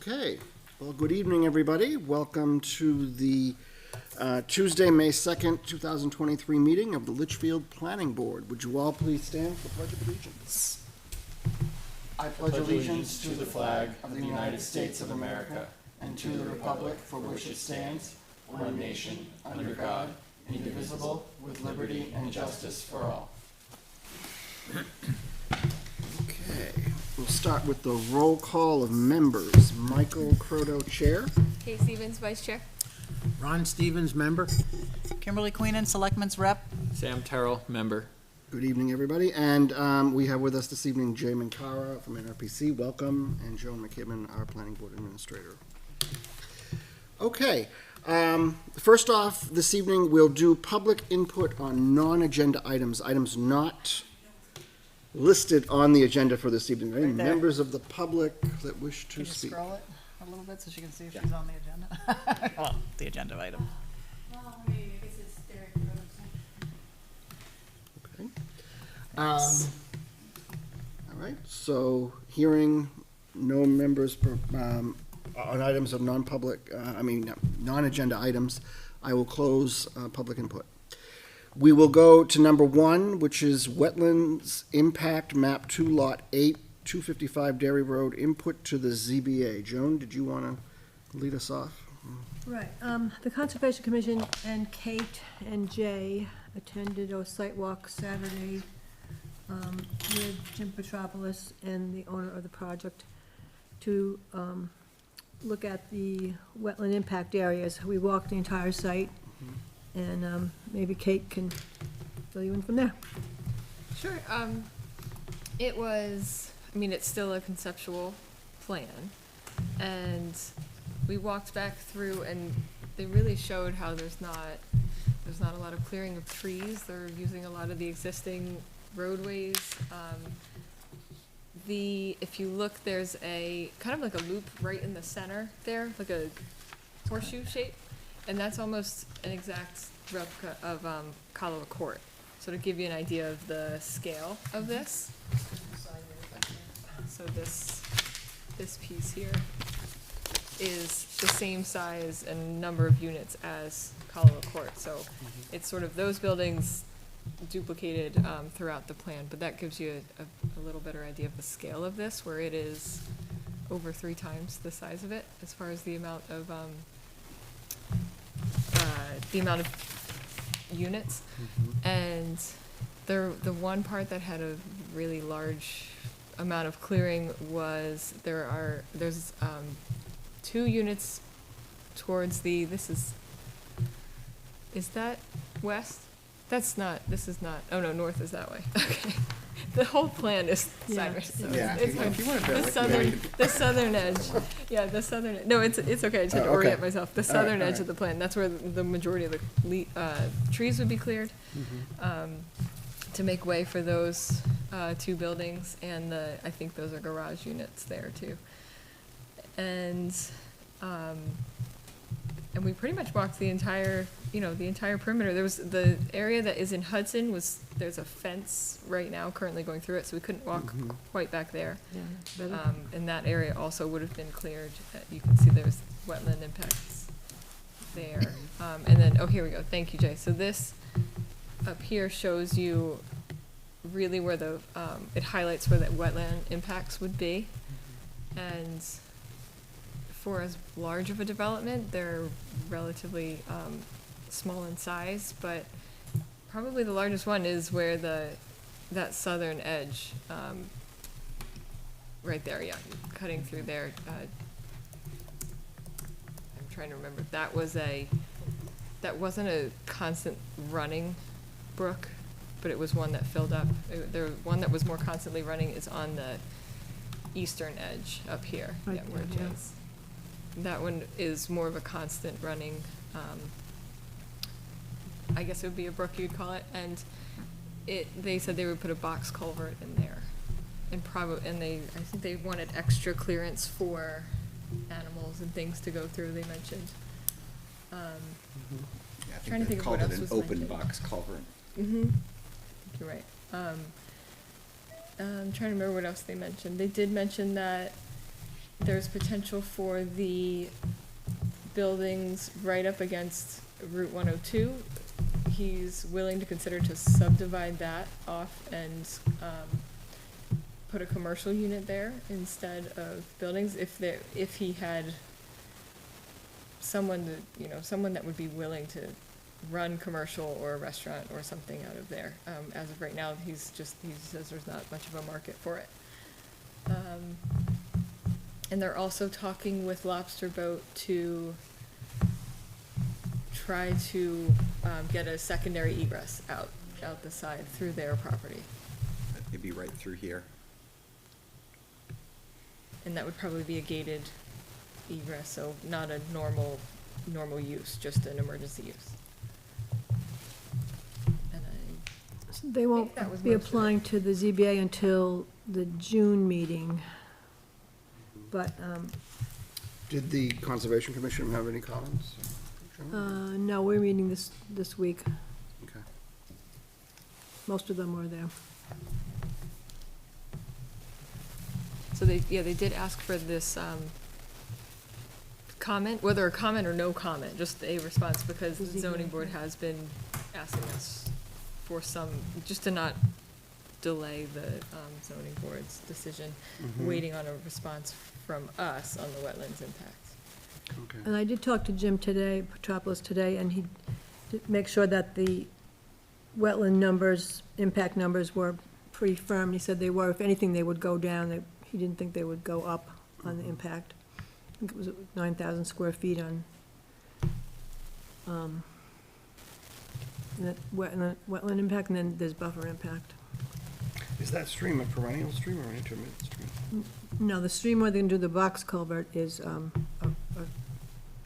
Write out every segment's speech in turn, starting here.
Okay, well, good evening, everybody. Welcome to the Tuesday, May 2nd, 2023 meeting of the Litchfield Planning Board. Would you all please stand for the Pledge of Allegiance? I pledge allegiance to the flag of the United States of America and to the republic for which it stands, one nation, under God, indivisible, with liberty and justice for all. Okay, we'll start with the roll call of members. Michael Croto, Chair. Kay Stevens, Vice Chair. Ron Stevens, member. Kimberly Queenan, Selectmen's Rep. Sam Terrell, member. Good evening, everybody. And we have with us this evening Jay Mankara from NRPC. Welcome. And Joan McKibben, our Planning Board Administrator. Okay. First off, this evening we'll do public input on non-agenda items, items not listed on the agenda for this evening. Any there. members of the public that wish to Can you speak? scroll it a little bit so she can see if she's on the agenda? Well, the agenda item. Okay. All right, so hearing no members on items of non-agenda items, I will close public input. We will go to number 1, which is Wetlands Impact Map 2, Lot 8, 255 Dairy Road, input to the ZBA. Joan, did you want to lead us off? Right, the Conservation Commission and Kate and Jay attended a site walk Saturday with Jim Petropoulos and the owner of the project to look at the wetland impact areas. We walked the entire site, and maybe Kate can fill you in from there. Sure. It was, it's still a conceptual plan, and we walked back through, and they really showed how there's not a lot of clearing of trees. They're using a lot of the existing roadways. If you look, there's a kind of like a loop right in the center there, like a horseshoe shape, and that's almost an exact replica of Kalawa Court. So to give you an idea of the scale of this, so this piece here is the same size and number of units as Kalawa Court. So it's sort of those buildings duplicated throughout the plan, but that gives you a little better idea of the scale of this, where it is over 3 times the size of it as far as the amount of units. And the one part that had a really large amount of clearing was there's 2 units towards is that west? This is not, oh no, north is that way. Okay. The whole plan is sideways. So Yeah. it's If you want to bear with me. the southern edge. Yeah, the southern, no, it's okay, I just had to orient myself. The southern edge of the plan, that's where the majority of the trees would be cleared, to make way for those 2 buildings, and I think those are garage units there too. And we pretty much walked the entire perimeter. There was the area that is in Hudson there's a fence right now currently going through it, so we couldn't walk quite back there. Yeah, And that area also would have been cleared. You can see there's wetland impacts there. And then, here we go. Thank you, Jay. So this up here shows you really where it highlights where the wetland impacts would be. And for as large of a development, they're relatively small in size, but probably the largest one is where that southern edge, right there, yeah, cutting through there. I'm trying to remember. That wasn't a constant running brook, but it was one that filled up. The one that was more constantly running is on the eastern edge up here. Right Yeah, where it there, yeah. is. That one is more of a constant running, I guess it would be a brook you'd call it, and they said they would put a box culvert in there, and I think they wanted extra clearance for animals and things to go through, they mentioned. Yeah, I Trying to think of what called else it was an open mentioned. box culvert. Mm-hmm. You're right. I'm trying to remember what else they mentioned. They did mention that there's potential for the buildings right up against Route 102. He's willing to consider to subdivide that off and, put a commercial unit there instead of buildings, if he had someone that would be willing to run commercial or a restaurant or something out of there. As of right now, he says there's not much of a market for it. And they're also talking with Lobster Boat to try to, get a secondary egress out the side through their property. It'd be right through here. And that would probably be a gated egress, so not a normal use, just an emergency use. And They won't that was be most of it. applying to the ZBA until the June meeting, but, Did the Conservation Commission have any comments? no, we're meeting this week. Okay. Most of them were there. So they did ask for this, comment, whether a comment or no comment, just a response, because the zoning board has been asking us for some, just to not delay the, zoning board's decision, waiting on a response from us on the wetlands impacts. Okay. And I did talk to Jim today, Petropoulos today, and he did make sure that the wetland numbers, impact numbers were pretty firm. He said they were, if anything, they would go down. He didn't think they would go up on the impact. I think it was 9,000 square feet on, wetland impact, and then there's buffer impact. Is that stream a perennial stream or an intermittent stream? No, the stream where they're gonna do the box culvert is, a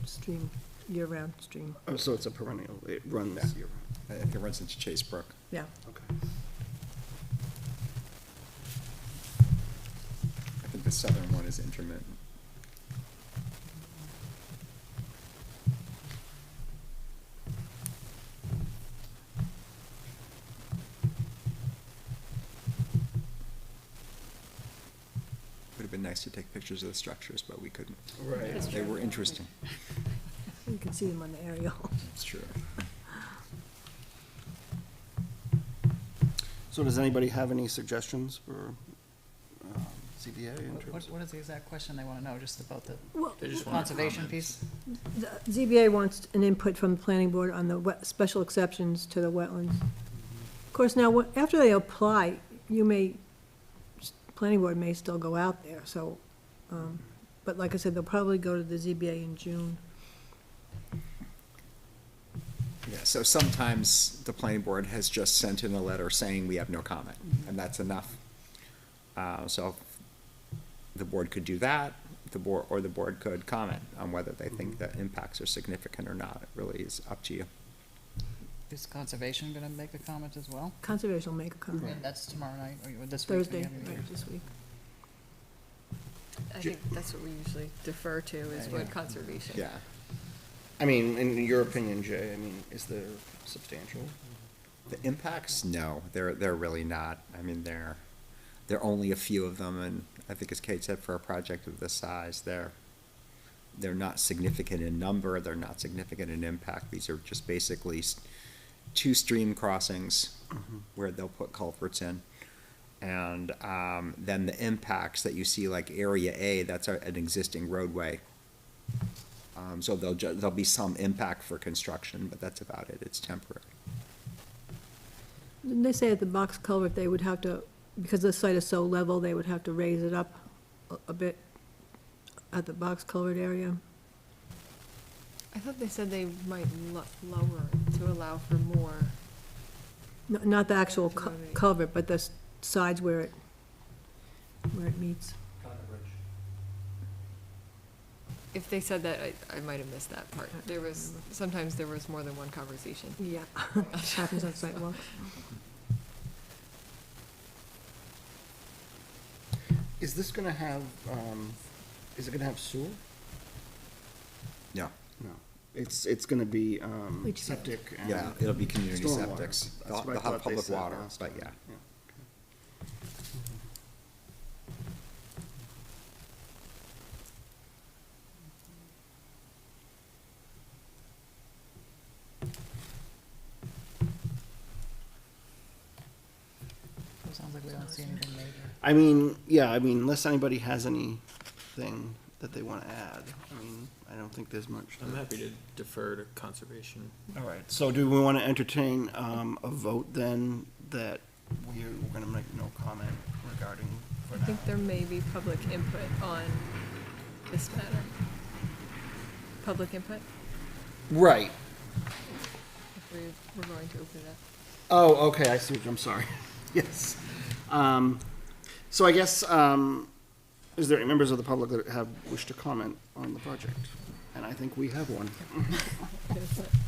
stream, year-round stream, Oh, so it's a perennial, it runs year I think it runs into Chase Brook. yeah. Okay. I think the southern one is intermittent. Would have been nice to take pictures of the structures, but we couldn't. Right. They were interesting. You can see them on the aerial. It's true. So does anybody have any suggestions for CBA in terms of? What is the exact question they wanna know, just about the Well, conservation piece? the ZBA wants an input from the planning board on the special exceptions to the wetlands. Of course, now, after they apply, planning board may still go out there, so, but like I said, they'll probably go to the ZBA in June. Yeah, so sometimes the planning board has just sent in a letter saying we have no comment, and that's enough. So the board could do that, the board could comment on whether they think that impacts are significant or not. It really is up to you. Is conservation gonna make a comment as well? Conservation will make a comment. And that's tomorrow night, or this week? Thursday, maybe? right, this week. I think that's what we usually defer to, is Yeah, what yeah. conservation. Yeah. I mean, in your opinion, Jay, I mean, is there substantial? The impacts, no, they're really not. I mean, there are only a few of them, and I think as Kate said, for a project of this size, they're not significant in number, they're not significant in impact. These are just basically two stream crossings where they'll put culverts in. And then the impacts that you see, like Area A, that's an existing roadway. So there'll be some impact for construction, but that's about it. It's temporary. Didn't they say at the box culvert, they would have to, because the site is so level, they would have to raise it up a bit at the box culvert area? I thought they said they might lower it to allow for more. Not the actual To elevate. culvert, but the sides where it meets. If they said that, I might have missed that part. Sometimes there was more than one conversation. Yeah, happens on sidewalks. Is this gonna have, is it gonna have sewer? No. No. It's gonna be, Leachfield. septic and. Yeah, it'll be community stormwater. septics. That's They'll what I have thought they public said water, last but time. yeah. Sounds like we don't see anything major. I mean, yeah, I mean, unless anybody has anything that they want to add, I mean, I don't think there's much. I'm happy to defer to conservation. All right, so do we want to entertain a vote then that we're going to make no comment regarding for I now? think there may be public input on this matter. Public input, Right. if we're going to open it up. Oh, okay, I see, I'm sorry. Yes. So I guess, is there any members of the public that have wish to comment on the project? And I think we have one.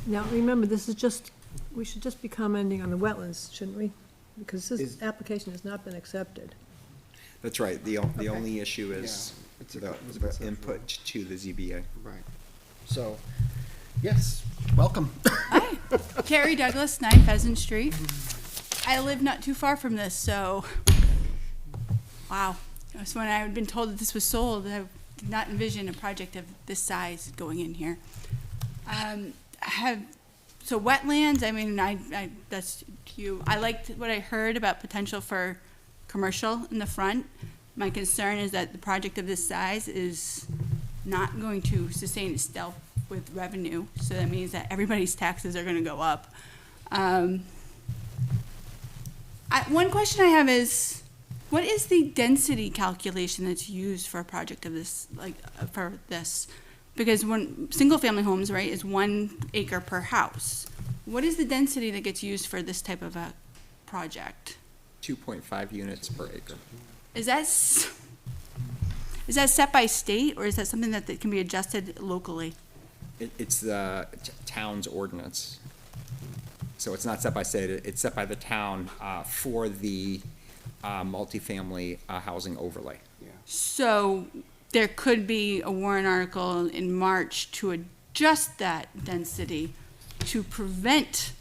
Now, remember, this is just, we should just be commenting on the wetlands, shouldn't we? Because this Is- application has not been accepted. That's right, the only issue is Yeah, it's a- the it's a the conceptual. input to the ZBA. Right. So, yes, welcome. Hi, Carrie Douglas, 9 Pheasant Street. I live not too far from this, so, wow. So when I had been told that this was sold, I did not envision a project of this size going in here. So wetlands, I mean, that's you. I liked what I heard about potential for commercial in the front. My concern is that the project of this size is not going to sustain itself with revenue, so that means that everybody's taxes are gonna go up. One question I have is, what is the density calculation that's used for a project of this, for this? Because when, single-family homes, right, is 1 acre per house. What is the density that gets used for this type of a project? 2.5 units per acre. Is that set by state, or is that something that can be adjusted locally? It's the town's ordinance. So it's not set by state, it's set by the town for the multifamily housing overlay. So there could be a warrant article in March to adjust that density to prevent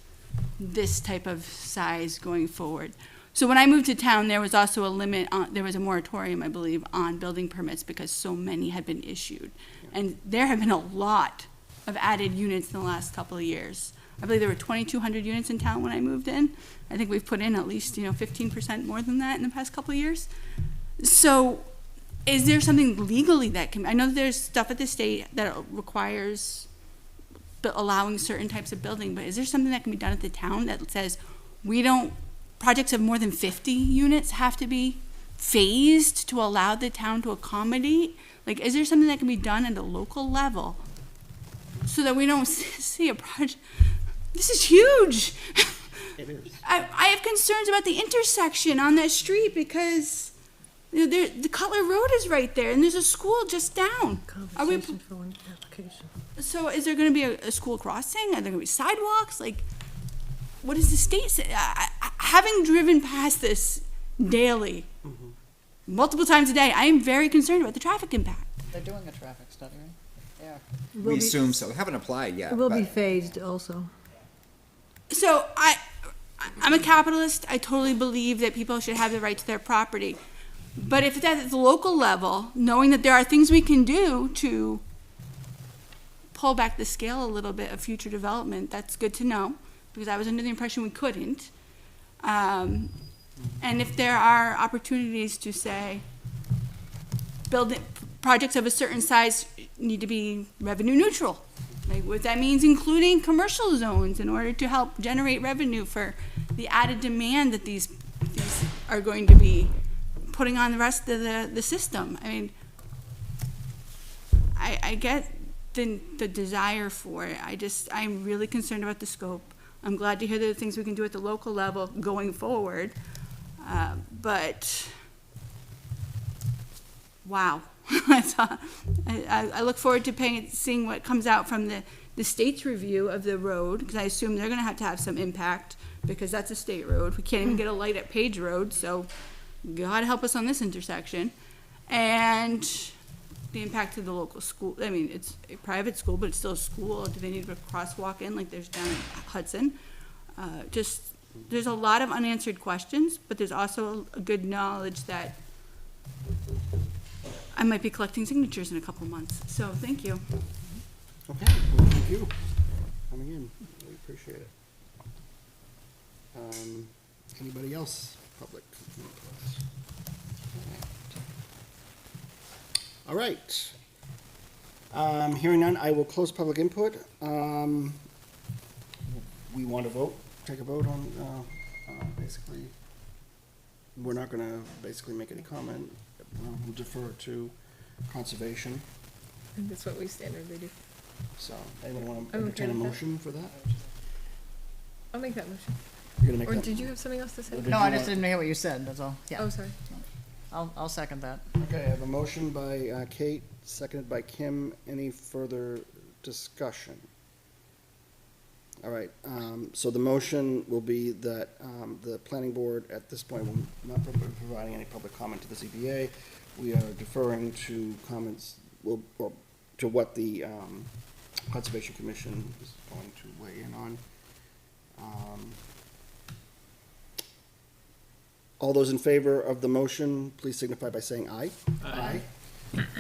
this type of size going forward. So when I moved to town, there was also a limit on, there was a moratorium, I believe, on building permits because so many had been issued. And there have been a lot of added units in the last couple of years. I believe there were 2,200 units in town when I moved in. I think we've put in at least, 15% more than that in the past couple of years. So is there something legally that can, I know there's stuff at the state that requires allowing certain types of building, but is there something that can be done at the town that says projects of more than 50 units have to be phased to allow the town to accommodate? Like, is there something that can be done at a local level so that we don't see a project? This is huge. It is. I have concerns about the intersection on that street because the Cutler Road is right there and there's a school just down. Conversation for an application. So is there going to be a school crossing? Are there going to be sidewalks? Like, what does the state say? Having driven past this daily, multiple times a day, I am very concerned about the traffic impact. They're doing a traffic study, right? Yeah. It will We be- assume so, they haven't applied yet. It will be but- phased also. So I'm a capitalist. I totally believe that people should have the right to their property. But if it's at the local level, knowing that there are things we can do to pull back the scale a little bit of future development, that's good to know, because I was under the impression we couldn't. And if there are opportunities to say, projects of a certain size need to be revenue neutral. Like what that means, including commercial zones in order to help generate revenue for the added demand that these are going to be putting on the rest of the system. I mean, I get the desire for it. I'm really concerned about the scope. I'm glad to hear the things we can do at the local level going forward. But wow. I look forward to seeing what comes out from the state's review of the road, because I assume they're gonna have to have some impact, because that's a state road. We can't even get a light at Page Road, so God help us on this intersection. And the impact to the local school. I mean, it's a private school, but it's still a school. Do they need a crosswalk in like there's down in Hudson? There's a lot of unanswered questions, but there's also a good knowledge that I might be collecting signatures in a couple months. So thank you. Okay, well, thank you for coming in. We appreciate it. Anybody else? public input. All right. Hearing none, I will close public input. We want to vote, take a vote on, basically, we're not gonna basically make any comment. We'll defer to conservation. I think that's what we standardly do. So, anyone want to I'm okay entertain a with that. motion for that? I'll make that motion. You're gonna make Or that? did you have something else to say? Did No, you I just want- didn't hear what you said, that's all. Yeah, Oh, sorry. I'll second that. Okay, I have a motion by Kate, seconded by Kim. Any further discussion? All right, so the motion will be that the planning board at this point will not be providing any public comment to the ZBA. We are deferring to comments, or to what the Conservation Commission is going to weigh in on. All those in favor of the motion, please signify by saying aye. Aye.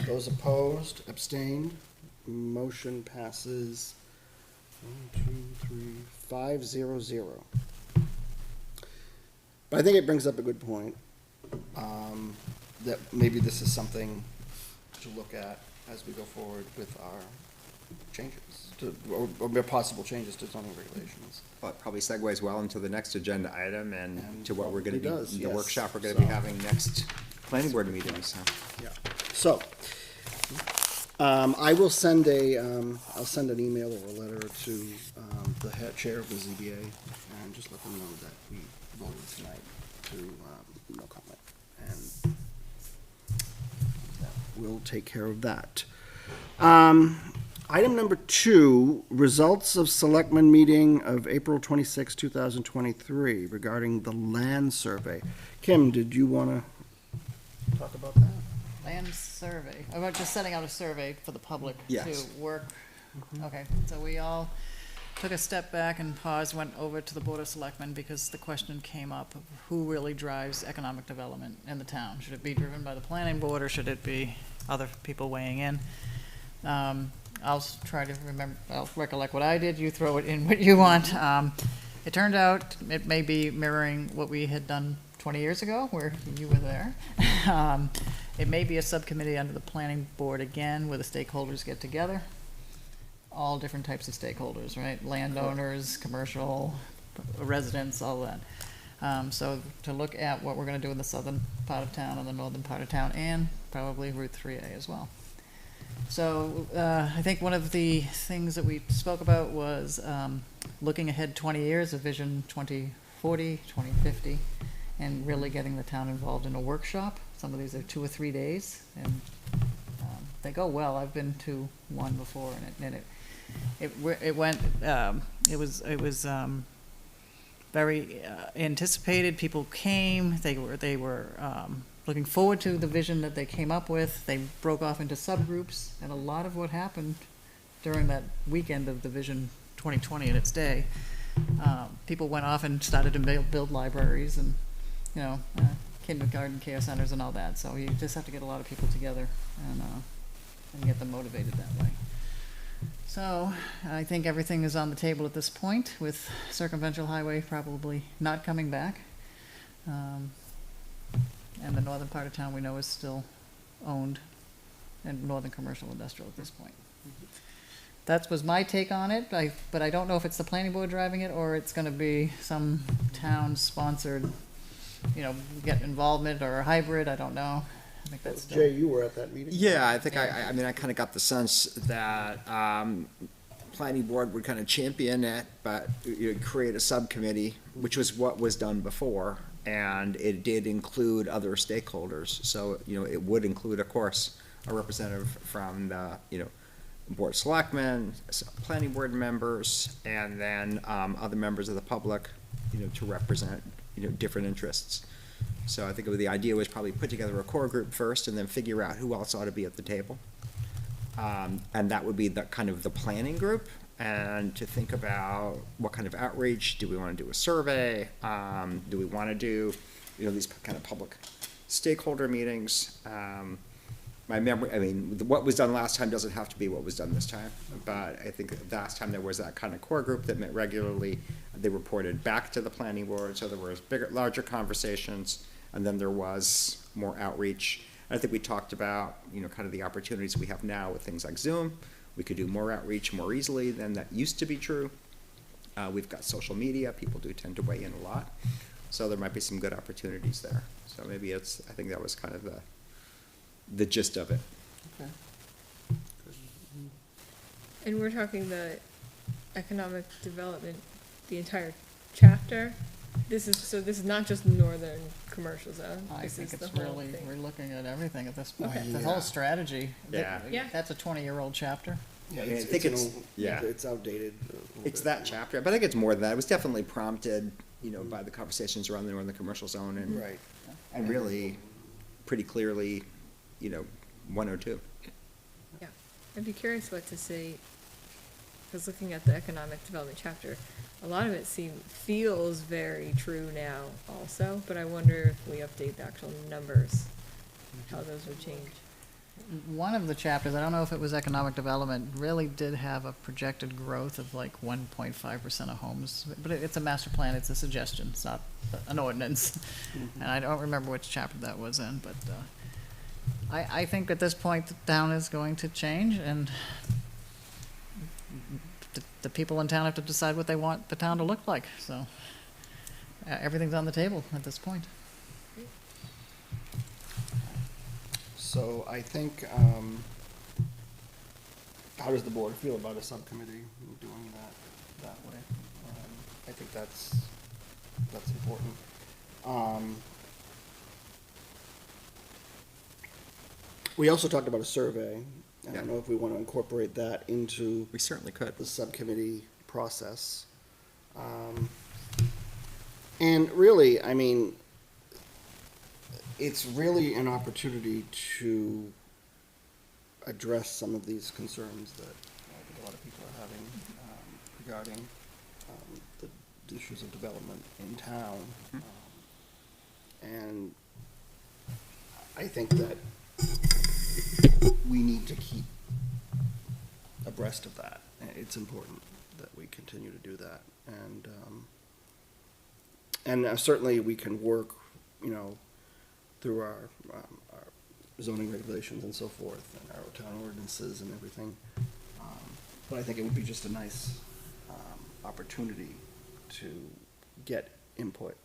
Those opposed, abstained, motion passes 5-0-0. But I think it brings up a good point, that maybe this is something to look at as we go forward with our changes, or possible changes to zoning regulations. Well, it probably segues well into the next agenda item and to what we're gonna be, probably does, the yes. workshop we're gonna be So- having next planning board meeting, so. Yeah. So, I will send I'll send an email or a letter to, the head chair of the ZBA and just let them know that we voted tonight to, no comment. And we'll take care of that. Item number 2, results of selectmen meeting of April 26, 2023 regarding the land survey. Kim, did you want to talk about that? Land survey, about just setting out a survey for the public Yes. to work. Okay, so we all took a step back and paused, went over to the Board of Selectmen because the question came up of who really drives economic development in the town? Should it be driven by the planning board or should it be other people weighing in? I'll try to remember, I'll recollect what I did, you throw it in what you want. It turned out it may be mirroring what we had done 20 years ago, where you were there. It may be a subcommittee under the planning board again, where the stakeholders get together. All different types of stakeholders, right? Landowners, commercial, residents, all that. So to look at what we're gonna do in the southern part of town and the northern part of town, and probably Route 3A as well. So, I think one of the things that we spoke about was, looking ahead 20 years, a vision 2040, 2050, and really getting the town involved in a workshop. Some of these are 2 or 3 days, and, they go well. I've been to one before, and it went, it was very anticipated. People came, they were looking forward to the vision that they came up with. They broke off into subgroups, and a lot of what happened during that weekend of the Vision 2020 in its day, people went off and started to build libraries and, you know, kindergarten care centers and all that. So you just have to get a lot of people together and get them motivated that way. So I think everything is on the table at this point, with Circumventual Highway probably not coming back. And the northern part of town we know is still owned, and northern commercial industrial at this point. That was my take on it, but I don't know if it's the planning board driving it or it's gonna be some town-sponsored, you know, get involvement or a hybrid, I don't know. I think that's still. Jay, you were at that meeting? Yeah, I think I mean, I kind of got the sense that planning board would kind of champion it, but you'd create a subcommittee, which was what was done before, and it did include other stakeholders. So, you know, it would include, of course, a representative from the, you know, board of selectmen, planning board members, and then other members of the public, you know, to represent, you know, different interests. So I think the idea was probably put together a core group first and then figure out who else ought to be at the table. And that would be the kind of the planning group, and to think about what kind of outreach, do we want to do a survey? Do we want to do, you know, these kind of public stakeholder meetings? my memory, I mean, what was done last time doesn't have to be what was done this time. But I think last time there was that kind of core group that met regularly. They reported back to the planning board, so there was larger conversations, and then there was more outreach. I think we talked about, kind of the opportunities we have now with things like Zoom. We could do more outreach more easily than that used to be true. We've got social media. People do tend to weigh in a lot. So there might be some good opportunities there. So maybe I think that was kind of the gist of it. Okay. And we're talking the economic development, the entire chapter? This is not just northern commercial zone. I This think is it's the whole really, thing. we're looking at everything at this point. Okay. The whole strategy. Yeah. Yeah. That's a 20-year-old chapter. Yeah, I mean, I think an it's- old- yeah. It's outdated. a little It's bit. that chapter, but I think it's more than that. It was definitely prompted, by the conversations around the northern commercial zone and, Right. and really pretty clearly, 102. Yeah, I'd be curious what to say, because looking at the economic development chapter, a lot of it feels very true now also, but I wonder if we update the actual numbers, how those would change. One of the chapters, I don't know if it was economic development, really did have a projected growth of like 1.5% of homes. But it's a master plan, it's a suggestion, it's not an ordinance. And I don't remember which chapter that was in, but I think at this point, the town is going to change, and the people in town have to decide what they want the town to look like. So everything's on the table at this point. So I think, how does the board feel about a subcommittee doing that way? I think that's important. We also talked about a survey. I don't Yeah. know if we want to incorporate that into We certainly could. the subcommittee process. And really, I mean, it's really an opportunity to address some of these concerns that I think a lot of people are having regarding the issues of development in town. And I think that we need to keep abreast of that. It's important that we continue to do that. And certainly we can work, through our zoning regulations and so forth, and our town ordinances and everything. But I think it would be just a nice opportunity to get input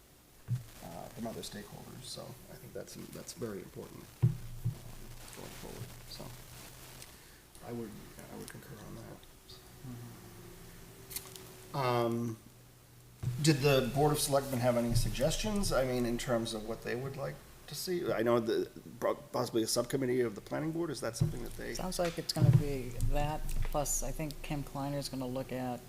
from other stakeholders. So I think that's very important going forward. So I would concur on that. Did the Board of Selectmen have any suggestions? I mean, in terms of what they would like to see? I know possibly a subcommittee of the planning board, is that something that they? Sounds like it's gonna be that, plus I think Kim Kleiner's gonna look at,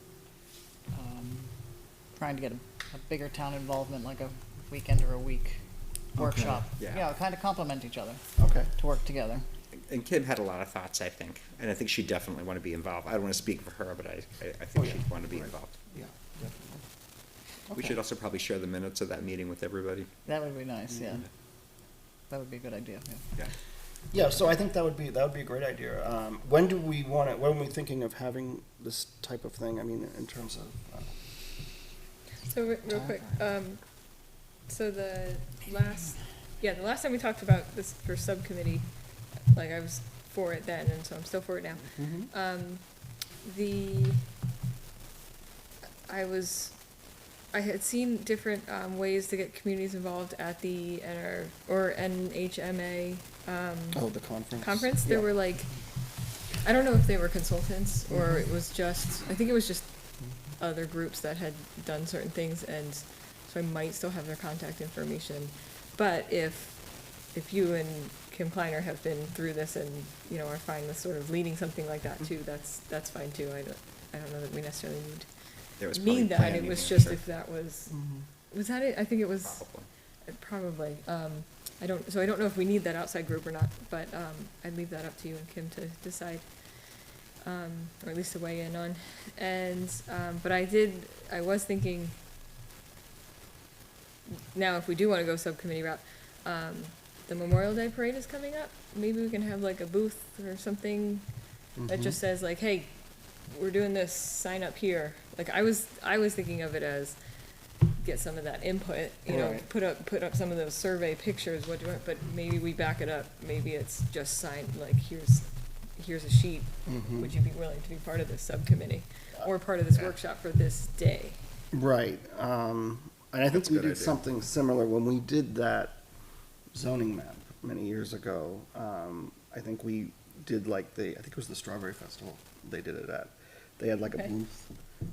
trying to get a bigger town involvement, like a weekend or a week workshop. Yeah. Kind of complement each other, Okay. to work together. And Kim had a lot of thoughts, I think, and I think she'd definitely want to be involved. I don't want to speak for her, but I think yeah. she'd want to be Right. involved. Yeah, definitely. We should also probably share the minutes of that meeting with everybody. That would be nice, yeah. That would be a good idea, yeah. Yeah. Yeah, so I think that would be a great idea. When are we thinking of having this type of thing? I mean, in terms of, So real quick, so the last time we talked about this for subcommittee, like I was for it then, and so I'm still for it now. I had seen different ways to get communities involved at the NHMA the conference? conference. There Yeah. were like, I don't know if they were consultants or it was just, I think it was just other groups that had done certain things, and so I might still have their contact information. But if you and Kim Kleiner have been through this and, are fine with sort of leading something like that too, that's fine too. I don't know that we necessarily There was probably need that. It planning, was I'm just sure. if that was that it? I think it was Probably. probably. I don't know if we need that outside group or not, but I'd leave that up to you and Kim to decide, or at least to weigh in on. And but I was thinking, now if we do want to go subcommittee route, the Memorial Day Parade is coming up, maybe we can have like a booth or something that just says like, hey, we're doing this, sign up here. Like, I was thinking of it as, get some of that input, you know, Right. put up some of those survey pictures, what do you want, but maybe we back it up, maybe it's just sign, like, here's a sheet, would you be willing to be part of this subcommittee, or part of this workshop for this day? Right, and I think That's a we good did idea. something similar when we did that zoning map many years ago. I think we did like I think it was the Strawberry Festival they did it at. They had like a Okay. booth,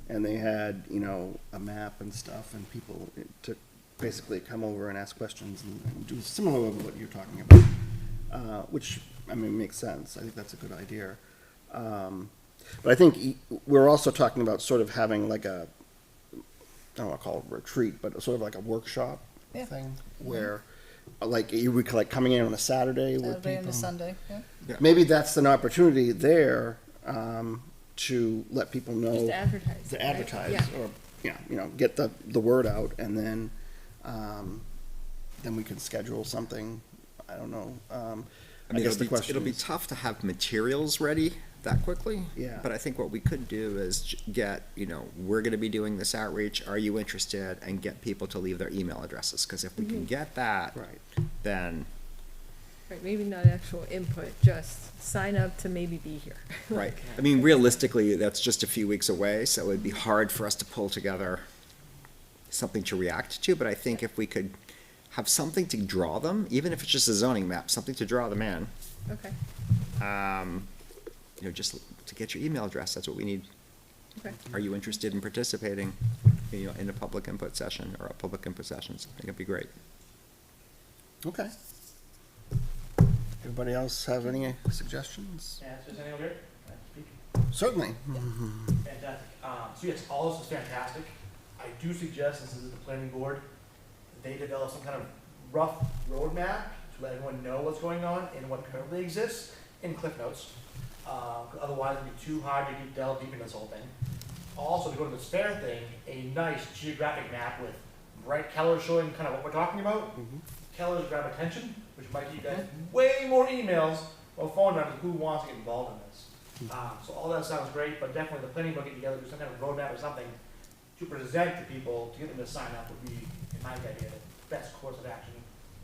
and they had, you know, a map and stuff, and people to basically come over and ask questions and do similar to what you're talking about, which, I mean, makes sense. I think that's a good idea. But I think we're also talking about sort of having like a, I don't want to call it a retreat, but sort of like a workshop Yeah. thing where, like, you would like coming in on a Saturday with Saturday and people. a Sunday, yeah. Maybe that's an opportunity there to let people know. Just to advertise. To right? advertise, Yeah. or, you know, get the word out, and then we can schedule something, I don't know. I mean, guess the question it'll be is- tough to have materials ready that quickly. Yeah. But I think what we could do is get, you know, we're gonna be doing this outreach, are you interested? And get people to leave their email addresses, because if we can get that, Right. then, Right, maybe not actual input, just sign up to maybe be here. right. I mean, realistically, that's just a few weeks away, so it'd be hard for us to pull together something to react to, but I think if we could have something to draw them, even if it's just a zoning map, something to draw them in, Okay, you know, just to get your email address, that's what we need. okay. Are you interested in participating, you know, in a public input session or a public input sessions? I think it'd be great. Okay. Everybody else have any suggestions? Yeah, is there anyone here? Can I speak? Certainly. Fantastic. So yes, all this is fantastic. I do suggest, since this is the planning board, they develop some kind of rough roadmap to let everyone know what's going on and what currently exists in Cliff Notes. Otherwise, it'd be too hard to delve deep into this whole thing. Also, to go to this fair thing, a nice geographic map with bright colors showing kind of what we're talking about. Colors grab attention, which might get you guys way more emails or phone numbers who wants to get involved in this. So all that sounds great, but definitely the planning board get together, do some kind of roadmap or something to present to people, to get them to sign up would be, in my idea, the best course of action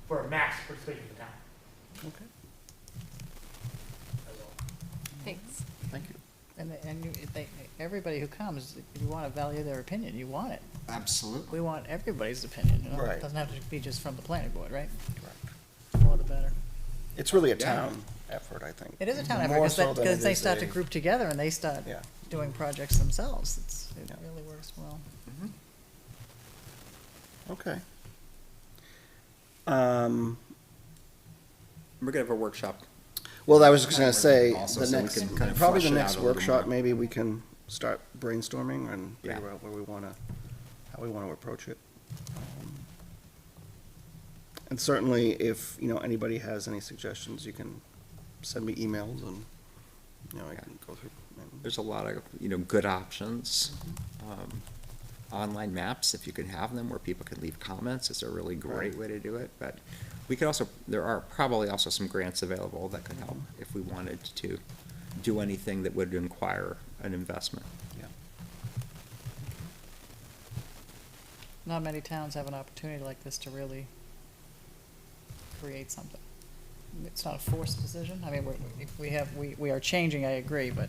for a max participation in the town. Okay, That's all. Thanks. thank you. And everybody who comes, you want to value their opinion, you want it. Absolutely. We want everybody's opinion, you know? Right. It doesn't have to be just from the planning board, right? Correct. The more the better. It's really a Yeah. town effort, I think. It is a town effort, More because so than it they is start to a- group together and they start Yeah. doing projects themselves. It Yeah. really works well. Okay. We're gonna have a workshop. Well, I was just gonna say, Also, the so we next, can kind of probably flesh the it out next a little workshop, more. maybe we can start brainstorming and Yeah. figure out where we wanna, how we wanna approach it. And certainly, if, you know, anybody has any suggestions, you can send me emails and, you know, I can go through. and- There's a lot of, you know, good options. Online maps, if you can have them where people can leave comments, it's a really great way to do it. But we could also, there are probably also some grants available that could help if we wanted to do anything that would require an investment. Yeah. Not many towns have an opportunity like this to really create something. It's not a forced decision. I mean, we are changing, I agree, but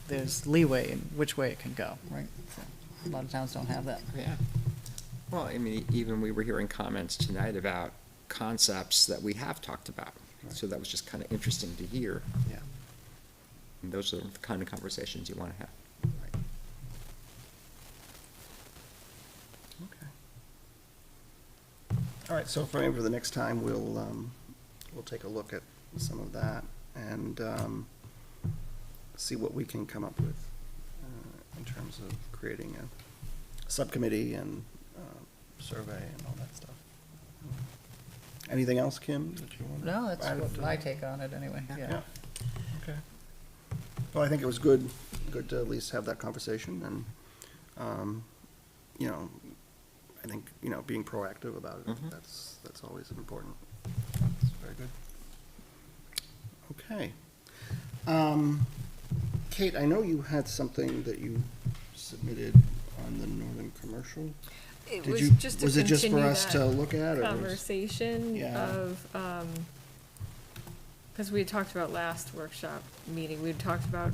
there's leeway in which way it can go, right? So, a lot of towns don't have that. Yeah. Well, I mean, even we were hearing comments tonight about concepts that we have talked about. So that was just kind of interesting to hear. Yeah. And those are the kind of conversations you want to have. Right. Okay. All right, so for maybe the next time, we'll take a look at some of that and see what we can come up with in terms of creating a subcommittee and survey and all that stuff. Anything else, Kim, that you want to? No, that's what my take on it anyway, Yeah, yeah. okay. Well, I think it was good to at least have that conversation and, you know, I think, you know, being proactive about it, Mhm. that's always important. Very good. Okay. Kate, I know you had something that you submitted on the Northern Commercial. It Did was you- just to was it just for continue us that to look at, or was- conversation Yeah. of, because we had talked about last workshop meeting, we had talked about,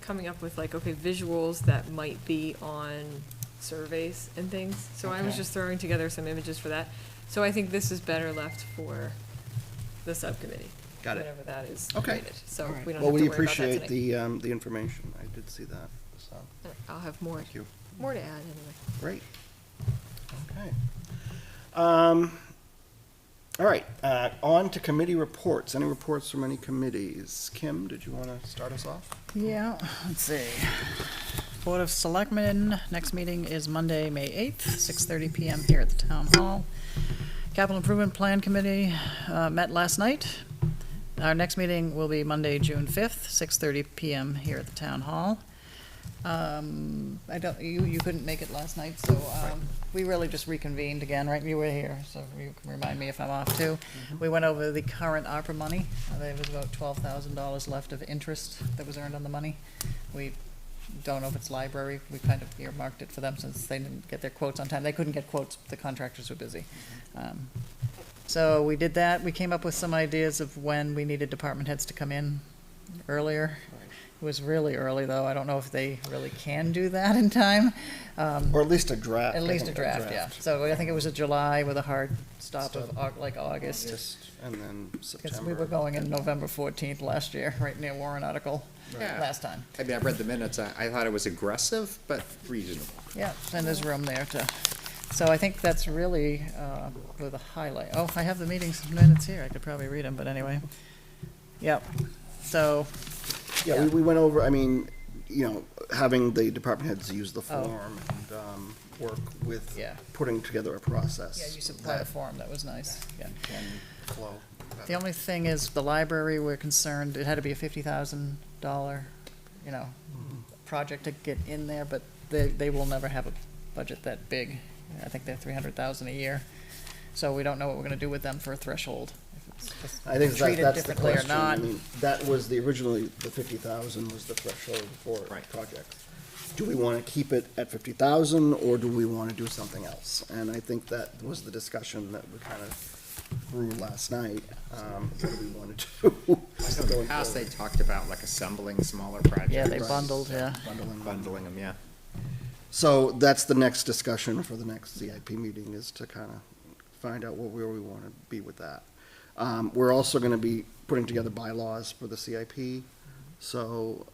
coming up with like, okay, visuals that might be on surveys and things. So I was Okay. just throwing together some images for that. So I think this is better left for the subcommittee. Got it. Whenever that is Okay. created, so All right. we don't Well, have to we worry about that appreciate tonight. the information. I did see that, so, I'll have more, thank you. more to add anyway. Great. Okay. All right, on to committee reports. Any reports from any committees? Kim, did you want to start us off? Yeah, let's see. Board of Selectmen, next meeting is Monday, May 8th, 6:30 PM here at the Town Hall. Capital Improvement Plan Committee met last night. Our next meeting will be Monday, June 5th, 6:30 PM here at the Town Hall. You couldn't make it last night, so we really just reconvened again, right? You were here, so you can remind me if I'm off too. We went over the current ARPA money. There was about $12,000 left of interest that was earned on the money. We don't know if it's library. We kind of earmarked it for them since they didn't get their quotes on time. They couldn't get quotes, the contractors were busy. So we did that. We came up with some ideas of when we needed department heads to come in earlier. It was really early, though. I don't know if they really can do that in time. Or at least a draft. At I least a think draft, yeah. So I think it was a July with a hard stop of like August. Just, and then Because September. we were going in November 14th last year, right near warrant article, Yeah. last time. I mean, I read the minutes, I thought it was aggressive, but reasonable. Yeah, and there's room there to, so I think that's really, with a highlight. Oh, I have the meetings minutes here, I could probably read them, but anyway. Yep, so, Yeah, we went over, I mean, you know, having the department heads use the Oh. form and work with Yeah. putting together a process. yeah, you supplied a that form, that was nice, yeah. can flow. The only thing is, the library, we're concerned, it had to be a $50,000, project to get in there, but they will never have a budget that big. I think they're 300,000 a year. So we don't know what we're gonna do with them for a threshold. If it's just I think treated that's the differently or question. I not. mean, that was originally, the 50,000 was the threshold for Right. projects. Do we want to keep it at 50,000 or do we want to do something else? And I think that was the discussion that we kind of grew last night, what do we want to do? In the past, they talked about like assembling smaller projects. Yeah, they bundled, yeah. Bundling them, yeah. So that's the next discussion for the next CIP meeting, is to kind of find out where we want to be with that. We're also going to be putting together bylaws for the CIP. So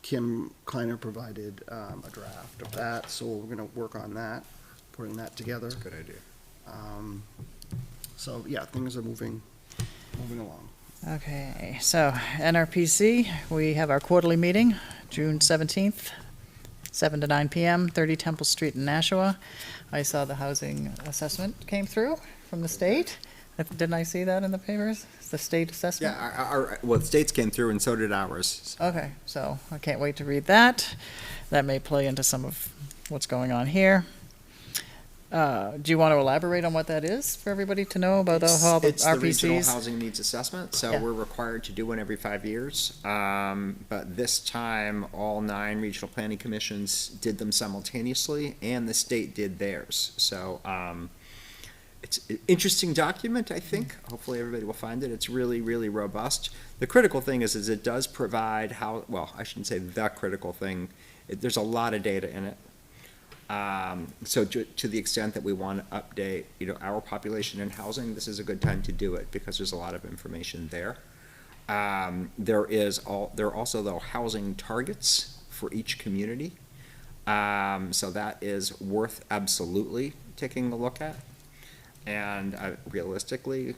Kim Kleiner provided a draft of that, so we're going to work on that, putting that together. Good idea. So, yeah, things are moving along. Okay, so NRPC, we have our quarterly meeting, June 17th, 7 to 9 PM, 30 Temple Street in Nashua. I saw the housing assessment came through from the state. Didn't I see that in the papers? The state assessment? Yeah, well, the states came through and so did ours. Okay, so I can't wait to read that. That may play into some of what's going on here. Do you want to elaborate on what that is for everybody to know about all the It's the Regional RPCs? Housing Needs Assessment, so Yeah. we're required to do one every 5 years. But this time, all 9 regional planning commissions did them simultaneously, and the state did theirs. So, it's an interesting document, I think. Hopefully, everybody will find it. It's really, really robust. The critical thing is it does provide well, I shouldn't say the critical thing. There's a lot of data in it. So to the extent that we want to update, our population in housing, this is a good time to do it because there's a lot of information there. There are also, though, housing targets for each community. So that is worth absolutely taking a look at. And realistically,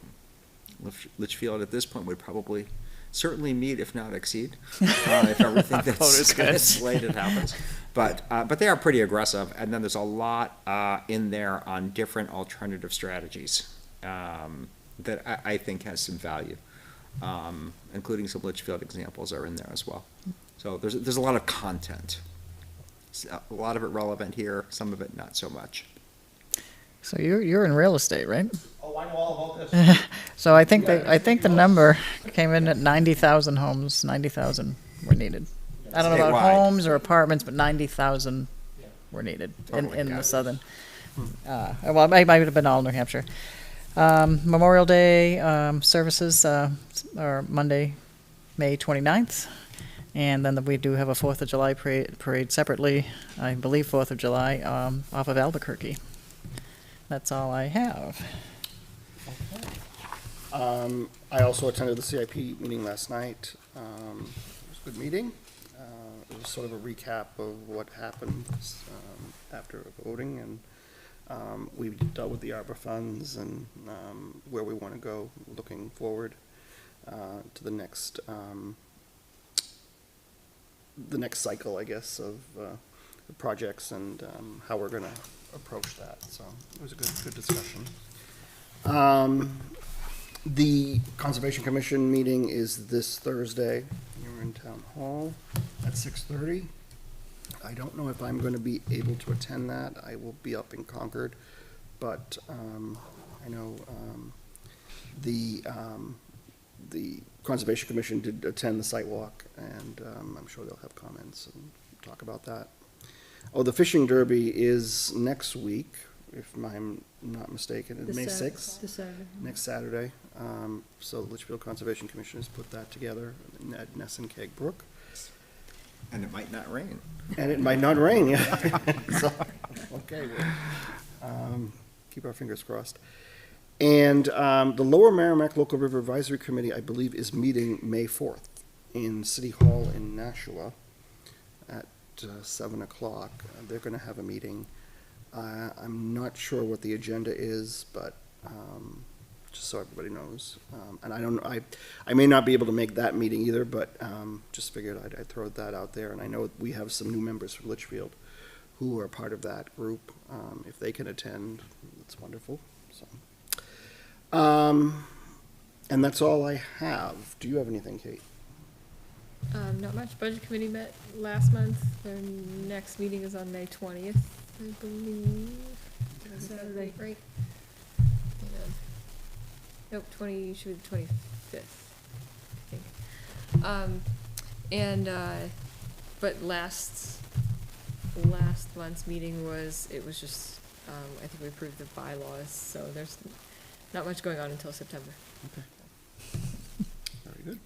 Litchfield at this point would probably certainly meet, if not exceed, if everything that's kind of slated happens. But they are pretty aggressive, and then there's a lot in there on different alternative strategies that I think has some value, including some Litchfield examples are in there as well. So there's a lot of content, a lot of it relevant here, some of it not so much. So you're in real estate, right? Oh, I know all about this. So I think the number came in at 90,000 homes, 90,000 were needed. I don't know about Statewide. homes or apartments, but 90,000 were needed Totally, in yeah. the southern. Well, it might have been all New Hampshire. Memorial Day services are Monday, May 29th. And then we do have a 4th of July parade separately, I believe 4th of July, off of Albuquerque. That's all I have. I also attended the CIP meeting last night. It was a good meeting. It was sort of a recap of what happened after voting, and we dealt with the ARPA funds and where we want to go looking forward to the next cycle, I guess, of the projects and how we're going to approach that. So it was a good discussion. The Conservation Commission meeting is this Thursday. You're in Town Hall at 6:30. I don't know if I'm going to be able to attend that. I will be up in Concord, but I know the Conservation Commission did attend the site walk, and I'm sure they'll have comments and talk about that. Oh, the fishing derby is next week, if I'm not mistaken, May 6th. This Saturday. Next Saturday. So the Litchfield Conservation Commission has put that together, Ned, Ness, and Keg Brook. And it might not rain. And it might not rain, yeah. So, okay, well, keep our fingers crossed. And the Lower Merrimack Local River Advisory Committee, I believe, is meeting May 4th in City Hall in Nashua at 7 o'clock. They're going to have a meeting. I'm not sure what the agenda is, but just so everybody knows. And I may not be able to make that meeting either, but just figured I'd throw that out there. And I know we have some new members from Litchfield who are part of that group. If they can attend, it's wonderful. So, and that's all I have. Do you have anything, Kate? Not much. Budget committee met last month. Their next meeting is on May 20th, I believe. Did I get that Saturday. Right? Hang on. Nope, should be the 25th, I think. But last month's meeting was just, I think we approved the bylaws, so there's not much going on until September. Very good.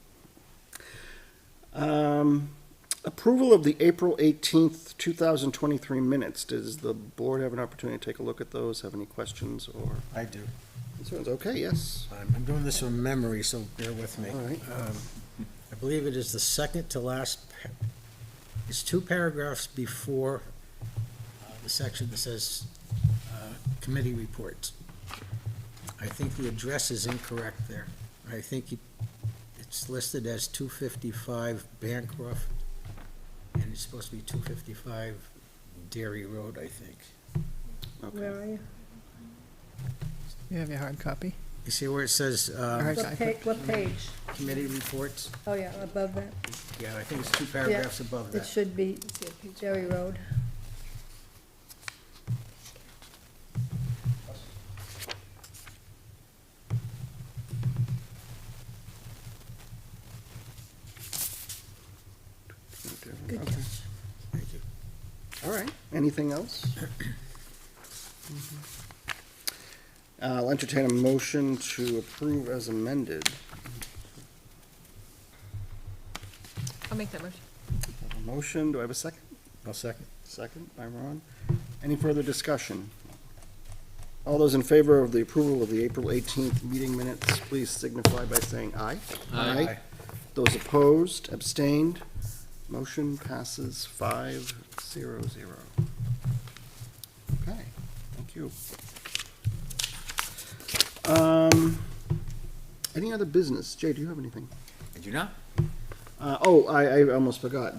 Approval of the April 18th, 2023 minutes. Does the board have an opportunity to take a look at those? Have any questions or I do. concerns? Okay, yes. I'm doing this from memory, so bear with me. All right. I believe it is the second to last, it's 2 paragraphs before the section that says committee reports. I think the address is incorrect there. I think it's listed as 255 Bancroft, and it's supposed to be 255 Dairy Road, I think. Okay. Where are you? You have your hard copy? You see where it says Hard What copy. what page? committee reports? Oh, yeah, above that. Yeah, I think it's 2 paragraphs above It that. should be Jerry Road. Good Okay. catch. Thank you. All right, anything else? I'll entertain a motion to approve as amended. I'll make that motion. A motion, do I have a second? I'll second. Second by Ron. Any further discussion? All those in favor of the approval of the April 18th meeting minutes, please signify by saying aye. Aye. Those opposed, abstained, motion passes 5-0-0. Okay, thank you. Any other business? Jay, do you have anything? I do not. I almost forgot.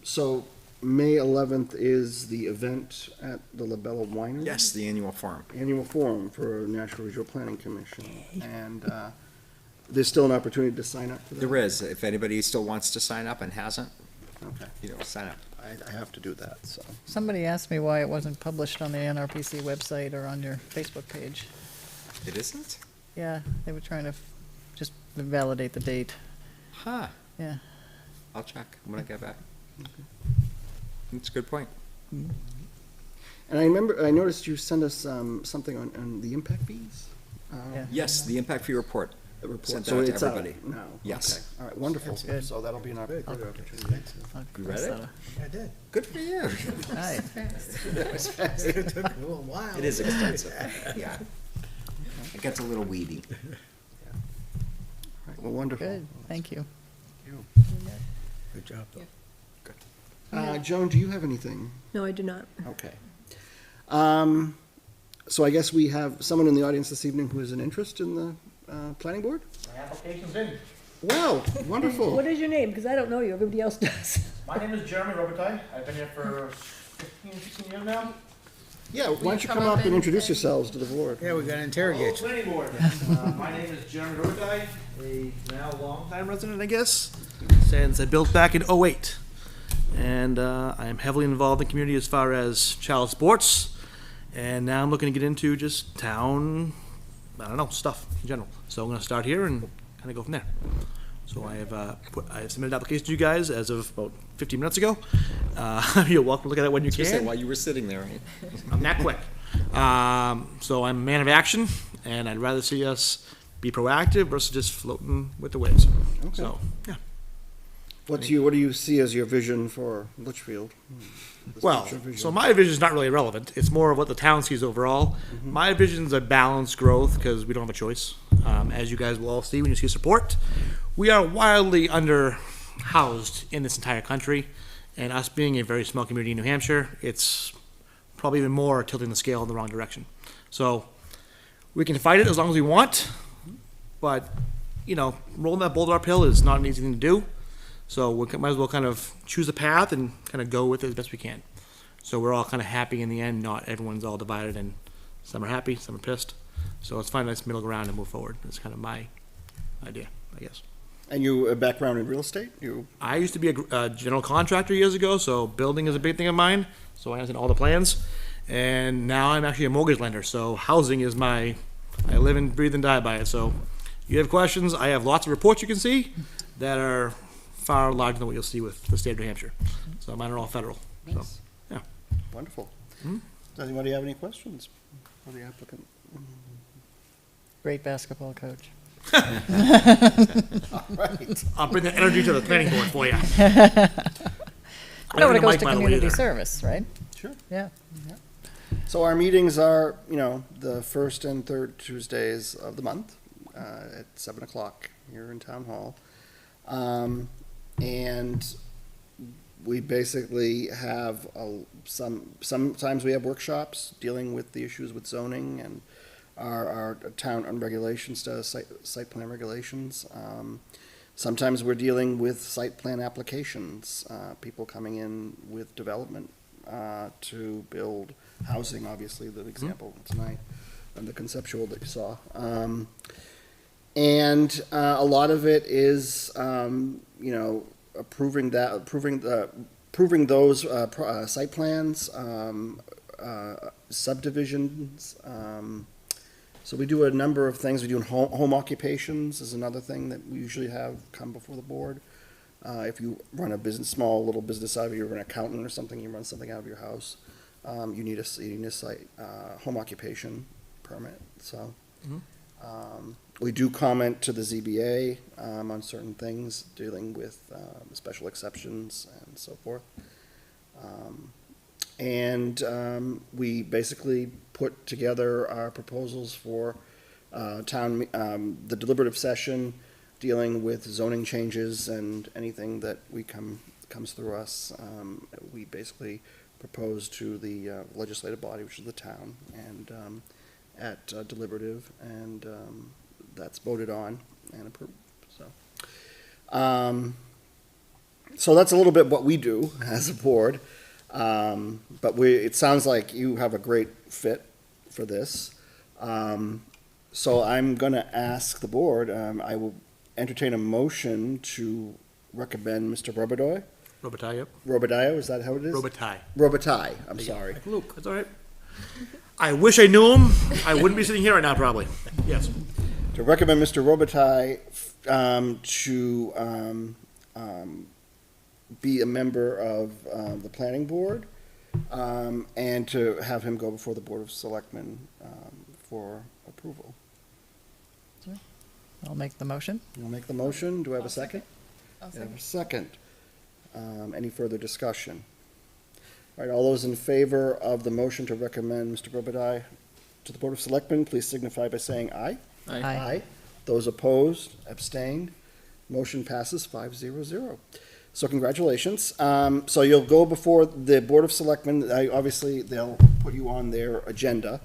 So May 11th is the event at the La Bella Winery. Yes, the annual forum. Annual forum for National Regional Planning Commission. And there's still an opportunity to sign up for that? There is. If anybody still wants to sign up and hasn't, Okay, sign up. I have to do that, so. Somebody asked me why it wasn't published on the NRPC website or on your Facebook page. It isn't? Yeah, they were trying to just validate the date, Huh, yeah. I'll check when I get back. That's a good point. And I noticed you sent us something on the impact fees? Yeah. Yes, the impact fee report. The report. Sent So out to it's out everybody. now? Yes. Okay. All right, wonderful. That's good. So that'll be an opportunity. I'll You cross read it? that off. I did. Good for you. All right. It took a little while. It is extensive, yeah. It gets a little weedy. Well, wonderful. Good, thank you. Good job, though. Joan, do you have anything? No, I do not. Okay. So I guess we have someone in the audience this evening who has an interest in the planning board? My application's in. Wow, wonderful. What is your name? Because I don't know you, everybody else does. My name is Jeremy Robitaille. I've been here for 15, 16 years now. Yeah, why don't you come up and introduce yourselves to the board? Yeah, we gotta Hello, interrogate you. planning board. My name is Jeremy Robitaille, a now longtime resident, I guess, since I built back in '08. And I am heavily involved in the community as far as child sports. And now I'm looking to get into just town, I don't know, stuff in general. So I'm gonna start here and kind of go from there. So I have submitted an application to you guys as of about 15 minutes ago. You're welcome to look at it when you can. While you were sitting there, right? I'm that quick. So I'm a man of action, and I'd rather see us be proactive versus just floating with the waves. So, yeah. What do you see as your vision for Litchfield? This Well, future vision? so my vision is not really relevant. It's more of what the town sees overall. My vision is a balanced growth because we don't have a choice. As you guys will all see when you see support, we are wildly underhoused in this entire country. And us being a very small community in New Hampshire, it's probably even more tilting the scale in the wrong direction. So we can fight it as long as we want, but, you know, rolling that boulder uphill is not an easy thing to do. So we might as well kind of choose a path and kind of go with it as best we can. So we're all kind of happy in the end, not everyone's all divided, and some are happy, some are pissed. So let's find a nice middle ground and move forward. That's kind of my idea, I guess. And you, a background in real estate? I used to be a general contractor years ago, so building is a big thing of mine. So I understand all the plans. And now I'm actually a mortgage lender, so housing is I live and breathe and die by it. So you have questions, I have lots of reports you can see that are far larger than what you'll see with the state of New Hampshire. So mine are all federal. So, yeah. Wonderful. Does anybody have any questions for the applicant? Great basketball coach. Right. I'll bring the energy to the planning board for you. No, when it goes to community service, right? Sure. Yeah. So our meetings are, the first and third Tuesdays of the month at 7 o'clock here in Town Hall. And we basically have sometimes we have workshops dealing with the issues with zoning and our town and regulations, site plan regulations. Sometimes we're dealing with site plan applications, people coming in with development to build housing, obviously, the example tonight, and the conceptual that you saw. And a lot of it is, approving those site plans, subdivisions. So we do a number of things. We do home occupations is another thing that we usually have come before the board. If you run a small little business out of you're an accountant or something, you run something out of your house, you need a site home occupation permit. So. We do comment to the ZBA on certain things dealing with special exceptions and so forth. And we basically put together our proposals for the deliberative session dealing with zoning changes and anything that comes through us. We basically propose to the legislative body, which is the town, and at deliberative, and that's voted on and approved. So that's a little bit what we do as a board. But it sounds like you have a great fit for this. So I'm going to ask the board. I will entertain a motion to recommend Mr. Robitaille. Robitaille, yep. Robitaille, is that how it is? Robitaille. Robitaille. I'm sorry. Like Luke, that's all right. I wish I knew him. I wouldn't be sitting here right now, probably. Yes. to recommend Mr. Robitaille to be a member of the planning board, and to have him go before the Board of Selectmen for approval. I'll make the motion. You'll make the motion. Do I have a I'll second? I'll I have a second. second. Any further discussion? All right, all those in favor of the motion to recommend Mr. Robitaille to the Board of Selectmen, please signify by saying aye. Aye. Those opposed, abstained, motion passes 5-0-0. So congratulations. So you'll go before the Board of Selectmen. Obviously, they'll put you on their agenda.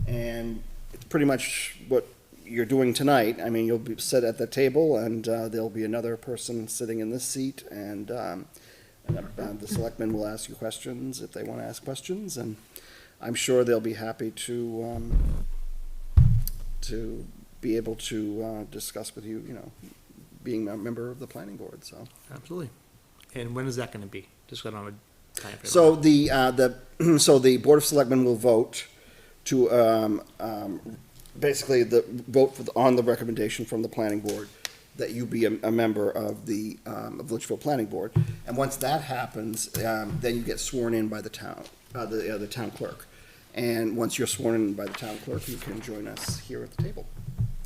And it's pretty much what you're doing tonight. I mean, you'll be sit at the table, and there'll be another person sitting in this seat, and the selectmen will ask you questions if they want to ask questions, and I'm sure they'll be happy to be able to discuss with you, you know, being a member of the planning board, so. Absolutely. And when is that gonna be? Just got on a time frame. So so the Board of Selectmen will vote to, basically vote on the recommendation from the planning board that you be a member of the Litchfield Planning Board. And once that happens, then you get sworn in by the town, the town clerk. And once you're sworn in by the town clerk, you can join us here at the table.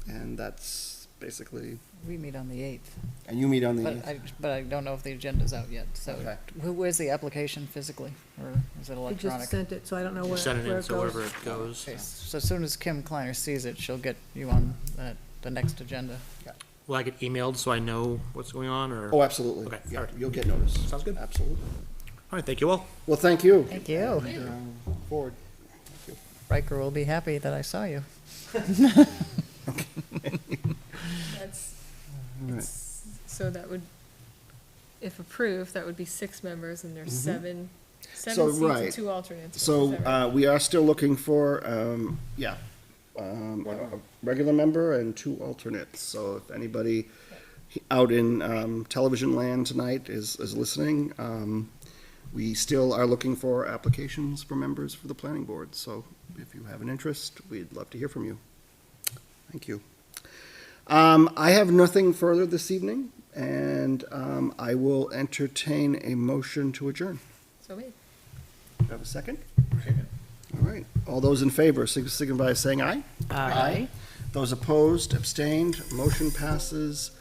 And that's basically, We meet on the 8th, and you meet on the, but I don't know if the agenda's out yet, so. Okay. Where's the application physically, or is it He electronic? just sent it, so I don't know where Send it where in it so goes. wherever it goes. Okay, so as soon as Kim Kleiner sees it, she'll get you on the next agenda. Will I get emailed so I know what's going on, or? oh, absolutely. Okay, Yeah, all right. you'll get notice. Sounds good. Absolutely. All right, thank you all. Well, thank you. Thank you. And, forward. Riker will be happy that I saw you. That's, All right. so that would, if approved, that would be 6 members, and there's Mhm. seven So, seats and right. 2 alternates. Is So, that right? we are still looking for, a regular member and 2 alternates. So if anybody out in, television land tonight is listening, we still are looking for applications for members for the planning board. So if you have an interest, we'd love to hear from you. Thank you. I have nothing further this evening, and, I will entertain a motion to adjourn. So made. Do I have a second? All right. All those in favor, signify by saying aye. Aye. Those opposed, abstained, motion passes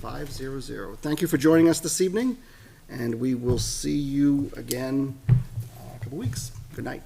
5-0-0. Thank you for joining us this evening, and we will see you again in a couple weeks. Good night.